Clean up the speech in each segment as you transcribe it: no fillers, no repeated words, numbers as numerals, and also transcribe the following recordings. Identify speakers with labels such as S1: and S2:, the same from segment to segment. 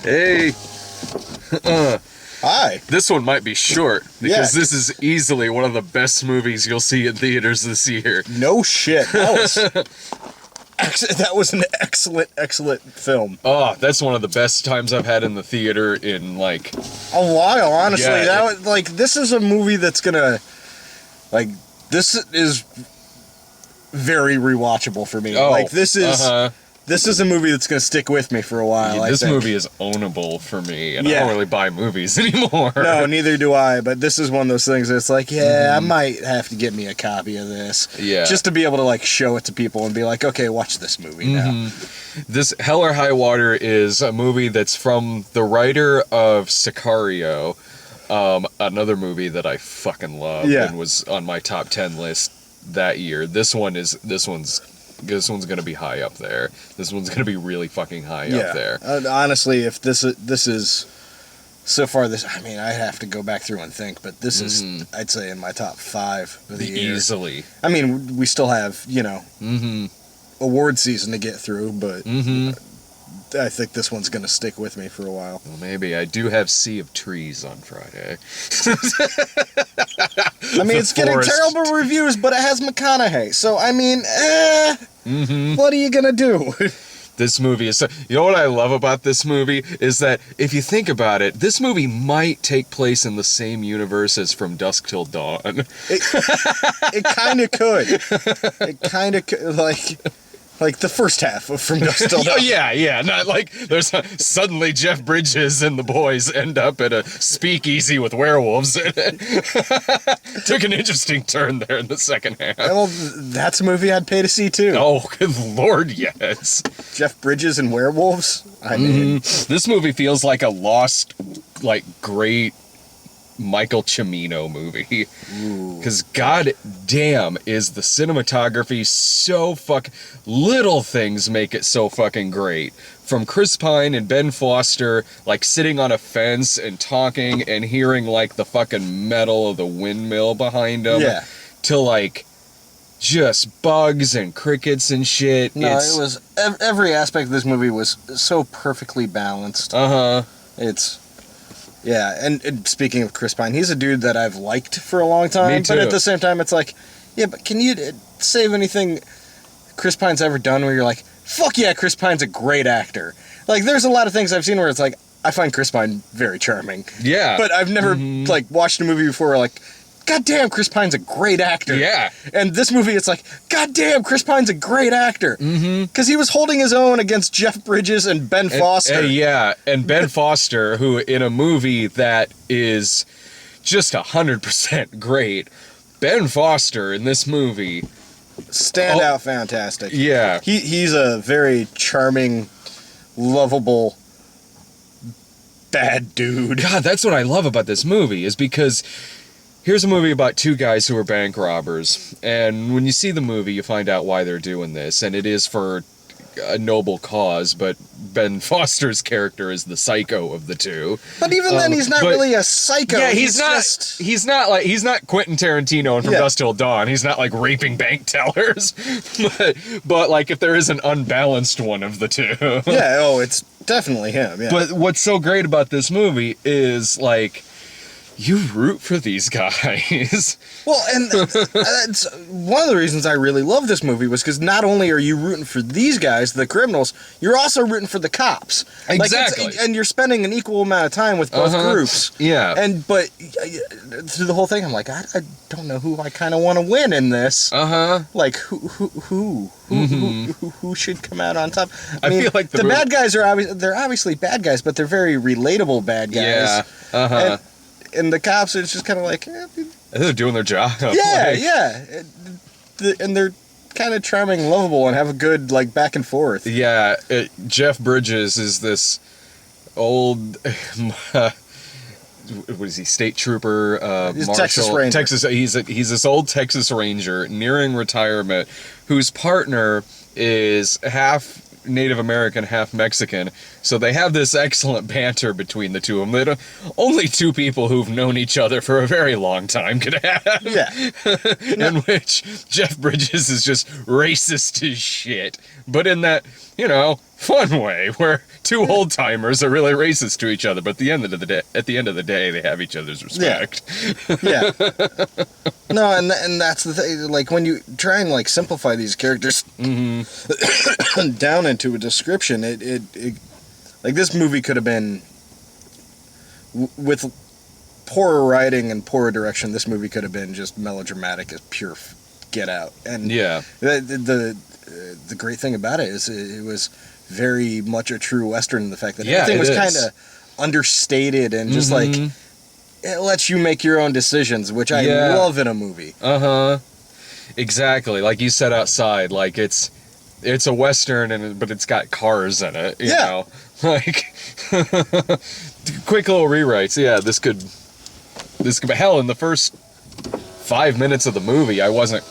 S1: Hey.
S2: Hi.
S1: This one might be short because
S2: Yeah.
S1: this is easily one of the best movies you'll see in theaters this year.
S2: No shit. That was an excellent film.
S1: Oh, that's one of the best times I've had in the theater in like
S2: A while, honestly.
S1: Yeah,
S2: This is a movie that's gonna, this is very rewatchable for me. This is a movie that's gonna stick with me for a while.
S1: this
S2: I think.
S1: movie is ownable for me, and I
S2: Yeah.
S1: don't really buy movies anymore.
S2: No, neither do I. But this is one of those things that's like, I might have to get me a copy of this.
S1: Yeah.
S2: Just to be able to like show it to people and be like, okay, watch this movie now.
S1: This Hell or High Water is a movie that's from the writer of Sicario, another movie that I fucking love and was on my top 10 list that year. This one's gonna be high up there. This one's gonna be really fucking high up there.
S2: Honestly, if this is so far I have to go back through and think, but this is I'd say in my top 5 of the year.
S1: Easily.
S2: I mean, we still have award season to get through, but I think this one's gonna stick with me for a while.
S1: Well, maybe. I do have Sea of Trees on Friday.
S2: I mean, it's getting
S1: Forest.
S2: terrible reviews, but it has McConaughey. So, I mean, what are you going to do?
S1: This movie is... You know what I love about this movie? Is that, if you think about it, this movie might take place in the same universe as From Dusk Till Dawn.
S2: It kind of could. It kind of could, like the first half of From Dusk Till Dawn.
S1: Oh, yeah. Not like there's suddenly Jeff Bridges and the boys end up at a speakeasy with werewolves in it. Took an interesting turn there in the second half.
S2: Well, that's a movie I'd pay to see, too.
S1: Oh, good lord, yes.
S2: Jeff Bridges and werewolves? I mean...
S1: This movie feels like a lost, great Michael Cimino movie. Because god damn is the cinematography so little things make it so fucking great. From Chris Pine and Ben Foster sitting on a fence and talking and hearing the fucking metal of the windmill behind them.
S2: Yeah.
S1: To just bugs and crickets and shit.
S2: No, it was... Every aspect of this movie was so perfectly balanced. It's... Yeah, and speaking of Chris Pine, he's a dude that I've liked for a long time.
S1: Me too.
S2: But at the same time, it's like, yeah, but can you save anything Chris Pine's ever done where you're like, fuck yeah, Chris Pine's a great actor? There's a lot of things I've seen where it's like, I find Chris Pine very charming.
S1: Yeah.
S2: But I've never, watched a movie before where god damn, Chris Pine's a great actor.
S1: Yeah.
S2: And this movie, it's like, god damn, Chris Pine's a great actor. Because he was holding his own against Jeff Bridges and Ben Foster.
S1: And Ben Foster, who in a movie that is just 100% great, Ben Foster in this movie...
S2: Standout fantastic.
S1: Yeah.
S2: He's a very charming, lovable, bad dude.
S1: God, that's what I love about this movie, is because... Here's a movie about two guys who are bank robbers, and when you see the movie, you find out why they're doing this, and it is for a noble cause, but Ben Foster's character is the psycho of the two.
S2: But even then, he's not really a psycho.
S1: Yeah, he's not Quentin Tarantino and From Dusk Till Dawn. He's not raping bank tellers, but if there is an unbalanced one of the two.
S2: Yeah, it's definitely him. Yeah.
S1: But what's so great about this movie is you root for these guys.
S2: Well, and that's one of the reasons I really love this movie was because not only are you rooting for these guys, the criminals, you're also rooting for the cops.
S1: Exactly.
S2: And you're spendting an equal amount of time with both groups.
S1: Yeah.
S2: But through the whole thing, I'm like, I don't know who I kind of want to win in this. Who should come out on top? I mean,
S1: feel like
S2: the bad guys are obviously bad guys, but they're very relatable bad guys.
S1: Yeah.
S2: And the cops are just kind of
S1: they're doing their job.
S2: Yeah. And they're kind of charming, lovable, and have a good back and forth.
S1: Yeah, Jeff Bridges is this old, what is he? State trooper,
S2: He's
S1: marshal,
S2: Texas Ranger.
S1: He's this old Texas Ranger nearing retirement, whose partner is half Native American, half Mexican. So they have this excellent banter between the two of them. Only two people who've known each other for a very long time could have.
S2: Yeah.
S1: In which Jeff Bridges is just racist as shit. But in that, fun way, where two old timers are really racist to each other, but at the end of the day, they have each other's respect.
S2: Yeah. No, and that's the thing. Like when you try and like simplify these characters down into a description, it like this movie could have been with poorer writing and poorer direction. This movie could have been just melodramatic as pure Get Out. And
S1: Yeah.
S2: the great thing about it is it was very much a true Western in the fact that
S1: Yeah,
S2: everything was
S1: it
S2: kind
S1: is.
S2: of understated and just like it lets you make your own decisions, which I
S1: Yeah.
S2: love in a movie.
S1: Uh-huh. Exactly. Like you said outside, like it's a Western but it's got cars in it, you
S2: Yeah.
S1: know. Like quick little rewrites. Yeah, this could hell in the first 5 minutes of the movie, I wasn't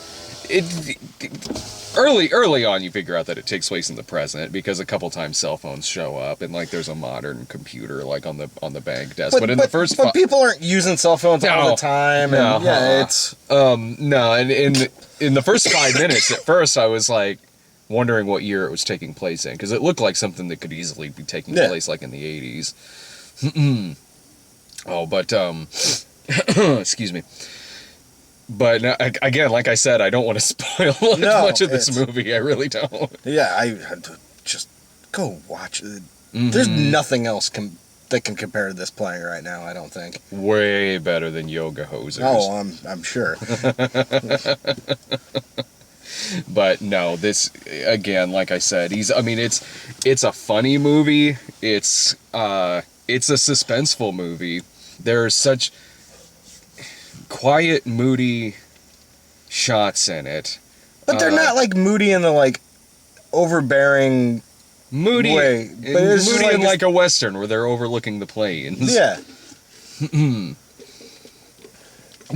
S1: early on you figure out that it takes place in the present because a couple times cell phones show up and like there's a modern computer like on the bank desk. But in the first
S2: but people aren't using cell phones all the time. And
S1: No.
S2: yeah, it's
S1: no, and in the first 5 minutes, at first I was like wondering what year it was taking place in because it looked like something that could easily be taking place like in the 80s. But excuse me. But again, like I said, I don't want to spoil much of this movie. I really don't.
S2: Yeah, I just go watch it. There's nothing else that can compare to this playing right now. I don't think.
S1: Way better than Yoga Hosers.
S2: Oh, I'm sure.
S1: But no, this again, like I said, it's a funny movie. It's a suspenseful movie. There's such quiet, moody shots in it.
S2: But they're not like moody in the like overbearing
S1: Moody
S2: way. But it's just
S1: moody in like a Western where they're overlooking the plains.
S2: Yeah.
S1: Do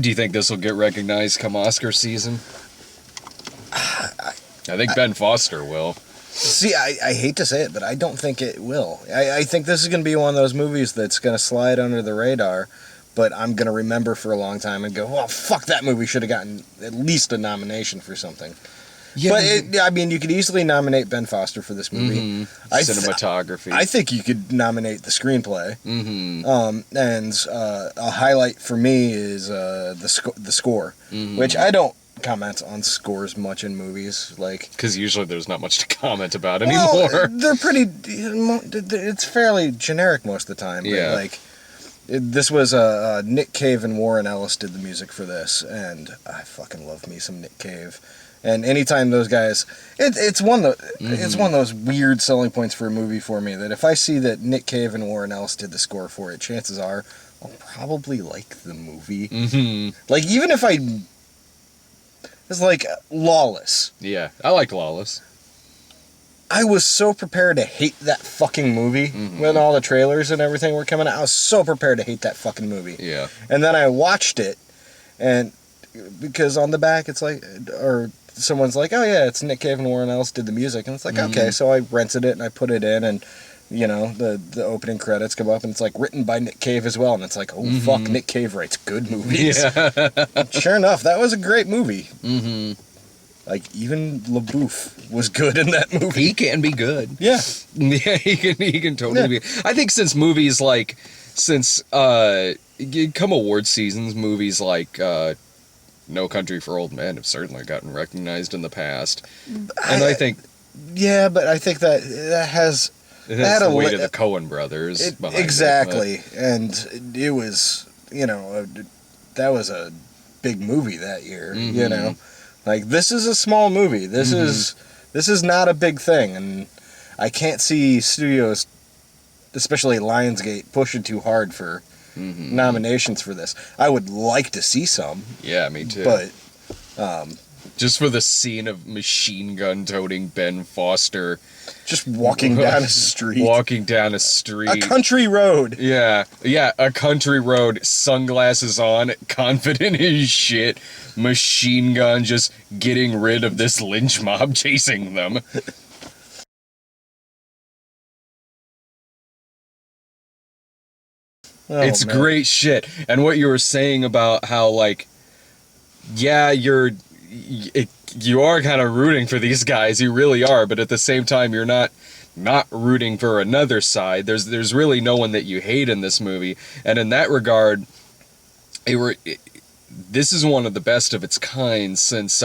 S1: you think this will get recognized come Oscar season? I think Ben Foster will.
S2: See, I hate to say it, but I don't think it will. I think this is going to be one of those movies that's going to slide under the radar, but I'm going to remember for a long time and go, well, fuck, that movie should have gotten at least a nomination for something.
S1: Yeah.
S2: But, I mean, you could easily nominate Ben Foster for this movie.
S1: Cinematography.
S2: I think you could nominate the screenplay. And a highlight for me is the score, which I don't comment on scores much in movies, like
S1: because usually there's not much to comment about
S2: well,
S1: anymore.
S2: they're pretty. It's fairly generic most of the time. But
S1: Yeah.
S2: like this was Nick Cave and Warren Ellis did the music for this, and I fucking love me some Nick Cave. And anytime those guys, it's one of those weird selling points for a movie for me that if I see that Nick Cave and Warren Ellis did the score for it, chances are I'll probably like the movie. Like even if it's like Lawless.
S1: Yeah, I like Lawless.
S2: I was so prepared to hate that fucking movie when all the trailers and everything were coming out. I was so prepared to hate that fucking movie.
S1: Yeah.
S2: And then I watched it, and because on the back it's like, or someone's like, oh yeah, it's Nick Cave and Warren Ellis did the music, and it's like, okay, so I rented it and I put it in, and you know the opening credits come up and it's like written by Nick Cave as well, and it's like, oh fuck, Nick Cave writes good movies. Yeah. Sure enough, that was a great movie. Like even LaBeouf was good in that movie.
S1: He can be good.
S2: Yeah.
S1: Yeah, he can totally be. I think since come award seasons, movies like No Country for Old Men have certainly gotten recognized in the past. And I think
S2: yeah, but I think that has
S1: it has the weight of the Coen brothers behind
S2: exactly.
S1: it.
S2: And it was, that was a big movie that year, you know. Like this is a small movie. This is not a big thing, and I can't see studios, especially Lionsgate, pushing too hard for nominations for this. I would like to see some.
S1: Yeah, me too.
S2: But
S1: just for the scene of machine gun toting Ben Foster
S2: just walking down a street.
S1: A
S2: country road.
S1: Yeah, a country road, sunglasses on, confident as shit, machine gun just getting rid of this lynch mob chasing them. It's
S2: man.
S1: great shit. And what you were saying about how, like, yeah, you are kind of rooting for these guys, you really are, but at the same time, you're not not rooting for another side. There's really no one that you hate in this movie, and in that regard, this is one of the best of its kind since.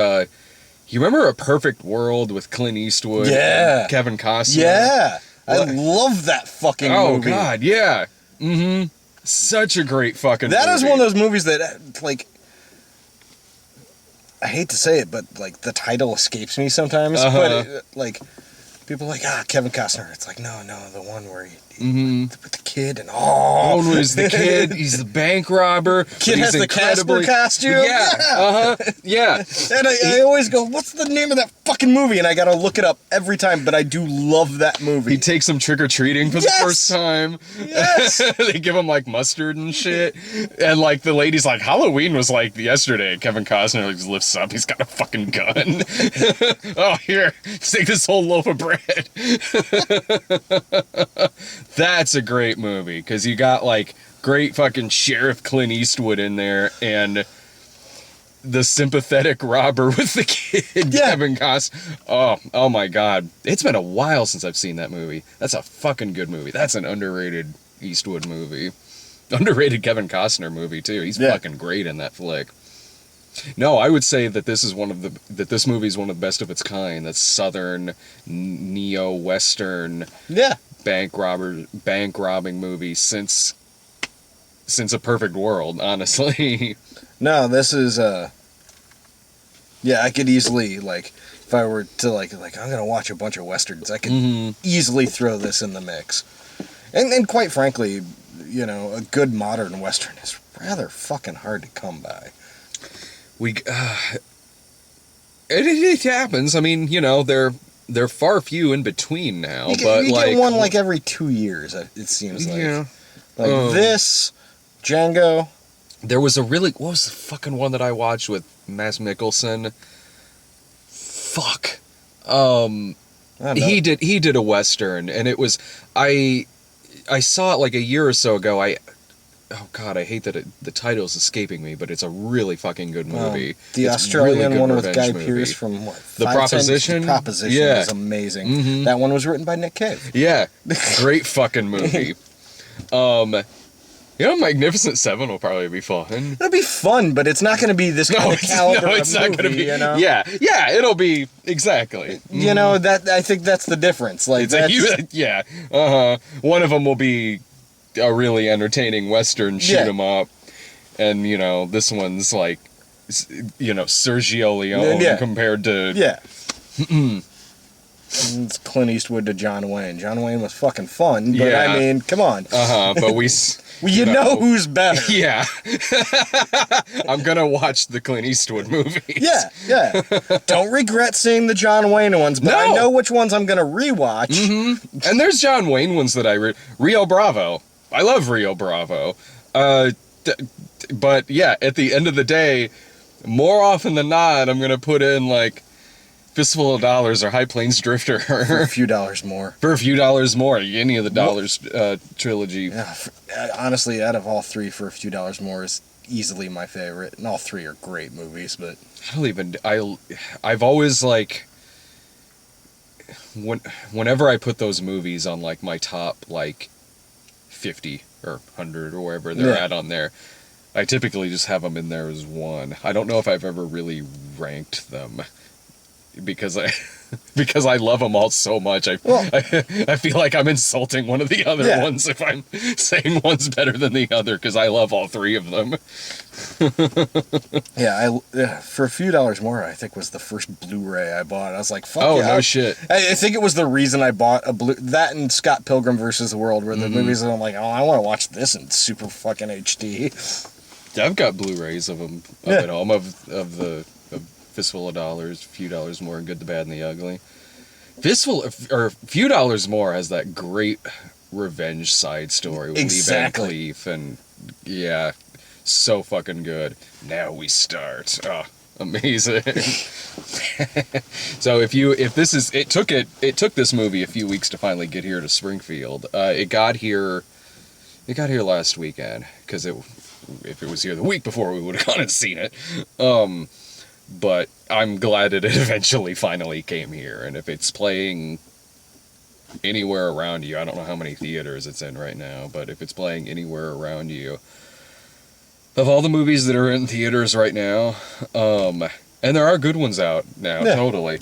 S1: You remember A Perfect World with Clint Eastwood?
S2: Yeah.
S1: And Kevin Costner.
S2: Yeah, I
S1: What?
S2: love that fucking movie.
S1: Oh God, yeah. Mm-hmm. Such a great fucking.
S2: That
S1: movie.
S2: is one of those movies that, like, I hate to say it, but like the title escapes me sometimes.
S1: Uh-huh.
S2: But like, people are like, Kevin Costner. It's like, no, the one where with the kid and
S1: One was the kid. He's the bank robber.
S2: Kid has the Casper costume.
S1: Yeah. Yeah.
S2: And I always go, what's the name of that fucking movie? And I gotta look it up every time. But I do love that movie.
S1: He takes him trick or treating for the first time.
S2: Yes.
S1: They give him like mustard and shit, and like the lady's like, Halloween was like yesterday. Kevin Costner like lifts up. He's got a fucking gun. Oh, here, take this whole loaf of bread. That's a great movie because you got like great fucking Sheriff Clint Eastwood in there and the sympathetic robber with the kid, Kevin Costner. Oh my God. It's been a while since I've seen that movie. That's a fucking good movie. That's an underrated Eastwood movie. Underrated Kevin Costner movie too. He's fucking great in that flick. No, I would say that this movie is one of the best of its kind. That's Southern, neo-Western, bank robbing movie since A Perfect World, honestly.
S2: No, this is I could easily, like, if I were to like I'm gonna watch a bunch of westerns, I could easily throw this in the mix. And quite frankly, you know, a good modern western is rather fucking hard to come by.
S1: It happens. I mean, you know, they're far few in between now.
S2: You get one like every 2 years. It seems like.
S1: Yeah.
S2: Like this, Django.
S1: There was what was the fucking one that I watched with Mads Mikkelsen? Fuck. He did a western, and it was I saw it like a year or so ago. Oh God, I hate that the title's escaping me, but it's a really fucking good movie.
S2: The
S1: it's
S2: Australian
S1: really
S2: one with Guy
S1: movie.
S2: Pearce from what?
S1: The Proposition?
S2: The Proposition is amazing. That one was written by Nick Cave.
S1: Yeah, great fucking movie. You know, Magnificent Seven will probably be fun.
S2: It'll be fun, but it's not going to be this kind of caliber
S1: it's
S2: of
S1: not
S2: movie,
S1: gonna be.
S2: you know?
S1: Yeah, it'll be exactly.
S2: You know, that I think that's the difference. Like,
S1: One of them will be a really entertaining western shoot 'em up, and you know, this one's like, you know, Sergio Leone compared to
S2: It's Clint Eastwood to John Wayne. John Wayne was fucking fun, but I mean, come on.
S1: But we.
S2: Well, you know who's better.
S1: Yeah. I'm gonna watch the Clint Eastwood movie.
S2: Yeah. Don't regret seeing the John Wayne ones, but I know which ones I'm gonna rewatch.
S1: And there's John Wayne ones that Rio Bravo. I love Rio Bravo. But yeah, at the end of the day, more often than not, I'm gonna put in like Fistful of Dollars or High Plains Drifter.
S2: For a few dollars more.
S1: For a few dollars more. Any of the Dollars trilogy.
S2: Yeah, honestly, out of all three, For a Few Dollars More is easily my favorite. And all three are great movies, but...
S1: I've always, like... Whenever I put those movies on, like, my top, like, 50 or 100 or wherever they're at on there, I typically just have them in there as one. I don't know if I've ever really ranked them. Because I love them all so much. I feel like I'm insulting one of the other ones if I'm saying one's better than the other because I love all three of them.
S2: For a few dollars more, I think was the first Blu-ray I bought. I was like, fuck
S1: oh, no shit.
S2: I think it was the reason I bought that and Scott Pilgrim versus the World were the movies that I'm like, oh, I want to watch this in super fucking HD.
S1: I've got Blu-rays of them up at home of the Fistful of Dollars, A Few Dollars More, and Good, the Bad, and the Ugly. A Few Dollars More has that great revenge side story with Lee Van Cleef, and so fucking good. Now we start. Oh, amazing. So it took this movie a few weeks to finally get here to Springfield. It got here last weekend because if it was here the week before, we would have gone and seen it. But I'm glad it eventually finally came here, and if it's playing anywhere around you, I don't know how many theaters it's in right now, but if it's playing anywhere around you, of all the movies that are in theaters right now, and there are good ones out now,
S2: Yeah.
S1: totally.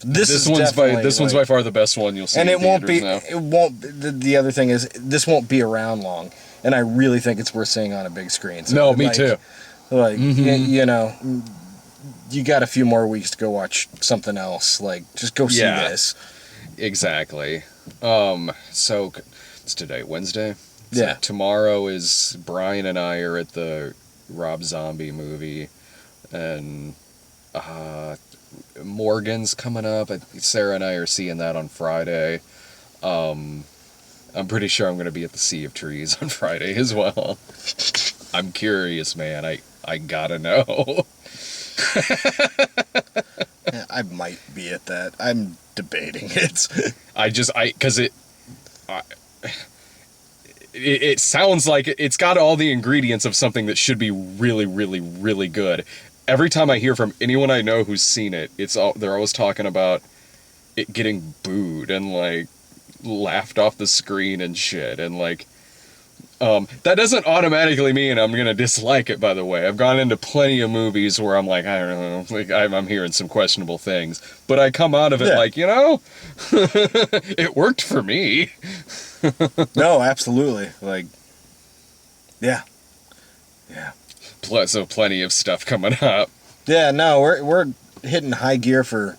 S2: This
S1: one's
S2: definitely,
S1: by far the best one you'll see.
S2: and
S1: in
S2: it won't be.
S1: theaters now.
S2: It won't. The other thing is, this won't be around long, and I really think it's worth seeing on a big screen. So,
S1: No, me
S2: like-
S1: too.
S2: Like
S1: Mhm.
S2: you know, you got a few more weeks to go watch something else. Like, just go see
S1: Yeah.
S2: this.
S1: Exactly. So it's today, Wednesday. So
S2: Yeah.
S1: tomorrow is Brian and I are at the Rob Zombie movie, and Morgan's coming up. Sarah and I are seeing that on Friday. I'm pretty sure I'm going to be at the Sea of Trees on Friday as well. I'm curious, man. I gotta know.
S2: Yeah, I might be at that. I'm debating it.
S1: It sounds like it's got all the ingredients of something that should be really, really, really good. Every time I hear from anyone I know who's seen it, they're always talking about it getting booed and like laughed off the screen and shit, and like that doesn't automatically mean I'm gonna dislike it. By the way, I've gone into plenty of movies where I'm like, I don't know, like I'm hearing some questionable things, but I come out of it
S2: Yeah.
S1: like, it worked for me.
S2: No, absolutely. Like, yeah.
S1: So plenty of stuff coming up.
S2: Yeah, no, we're hitting high gear for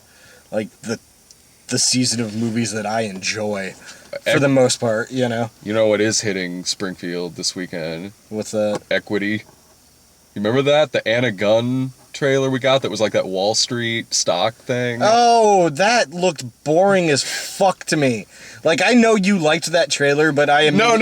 S2: like the season of movies that I enjoy for the most part, you know.
S1: You know what is hitting Springfield this weekend?
S2: With the
S1: Equity. You remember that? The Anna Gunn trailer we got that was like that Wall Street stock thing?
S2: Oh, that looked boring as fuck to me. Like, I know you liked that trailer, but I am
S1: No.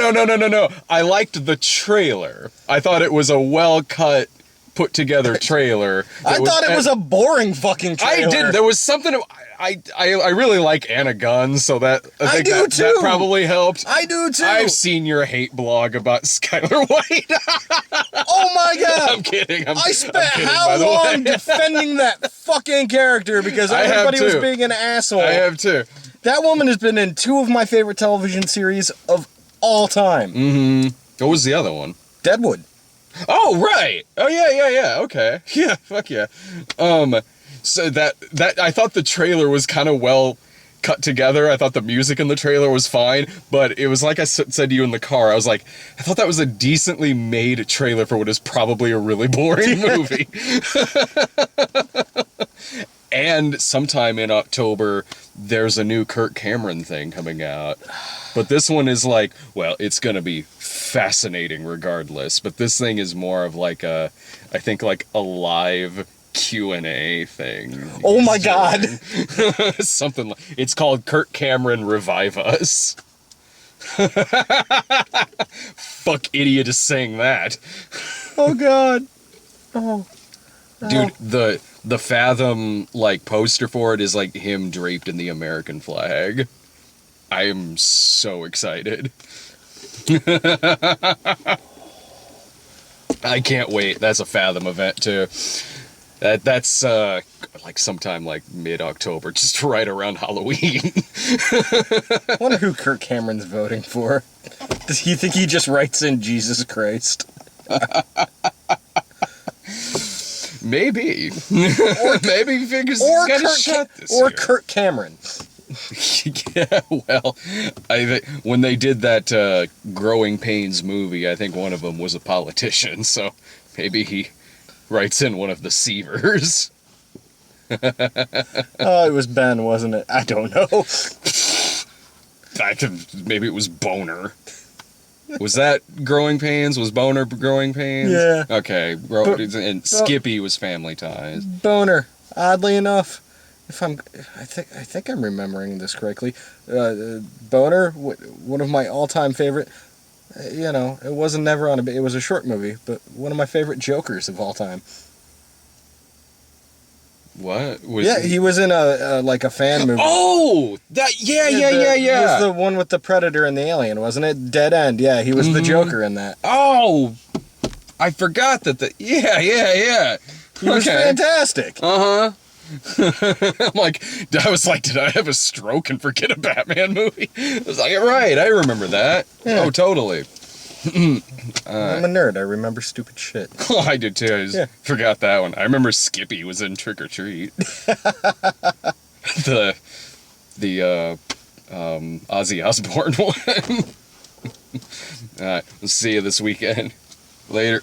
S1: I liked the trailer. I thought it was a well-cut, put-together trailer.
S2: I thought it was a boring fucking trailer.
S1: I did. There was something. I really like Anna Gunn, so that I think
S2: do
S1: that
S2: too.
S1: probably helped.
S2: I do too.
S1: I've seen your hate blog about Skylar White.
S2: Oh my god.
S1: I'm kidding.
S2: I spent
S1: I'm kidding, by
S2: how
S1: the
S2: long
S1: way.
S2: defending that fucking character because
S1: I have
S2: everybody was
S1: too.
S2: being an asshole.
S1: I have too.
S2: That woman has been in two of my favorite television series of all time.
S1: What was the other one?
S2: Deadwood.
S1: Oh, right. Oh, yeah. Okay. Yeah, fuck yeah. So that I thought the trailer was kind of well cut together. I thought the music in the trailer was fine, but it was like I said to you in the car. I was like, I thought that was a decently made trailer for what is probably a really boring movie. And sometime in October, there's a new Kirk Cameron thing coming out. But this one is like, well, it's going to be fascinating regardless. But this thing is more of like I think like a live Q&A thing.
S2: Oh my god.
S1: Something like, it's called Kirk Cameron Revive Us. Fuck idiot is saying that.
S2: Oh god. Oh.
S1: Dude, the Fathom like poster for it is like him draped in the American flag. I am so excited. I can't wait. That's a Fathom event too. That's like sometime like mid-October, just right around Halloween.
S2: I wonder who Kirk Cameron's voting for. Does he think he just writes in Jesus Christ?
S1: Maybe. Maybe he figures
S2: Or
S1: he's got a
S2: Kirk,
S1: shot this
S2: or
S1: year.
S2: Kirk Cameron.
S1: Yeah, well, when they did that Growing Pains movie, I think one of them was a politician, so maybe he writes in one of the Seavers.
S2: Oh, it was Ben, wasn't it? I don't know.
S1: Maybe it was Boner. Was that Growing Pains? Was Boner Growing Pains?
S2: Yeah.
S1: Okay, and Skippy was Family Ties.
S2: Boner. Oddly enough, I think I'm remembering this correctly. Boner, one of my all-time favorite. It wasn't never on it was a short movie, but one of my favorite Jokers of all time.
S1: What?
S2: He was in a fan movie.
S1: Oh, that yeah.
S2: It was the one with the Predator and the alien, wasn't it? Dead End. Yeah, he was the Joker in that.
S1: Oh, I forgot that. Yeah.
S2: He was fantastic.
S1: Uh huh. I'm like, I was like, did I have a stroke and forget a Batman movie? I was like, right, I remember that.
S2: Yeah.
S1: Oh, totally.
S2: I'm a nerd. I remember stupid shit.
S1: Oh, I did too. I just forgot that one. I remember Skippy was in Trick or Treat. the Ozzy Osbourne one. All right, we'll see you this weekend. Later.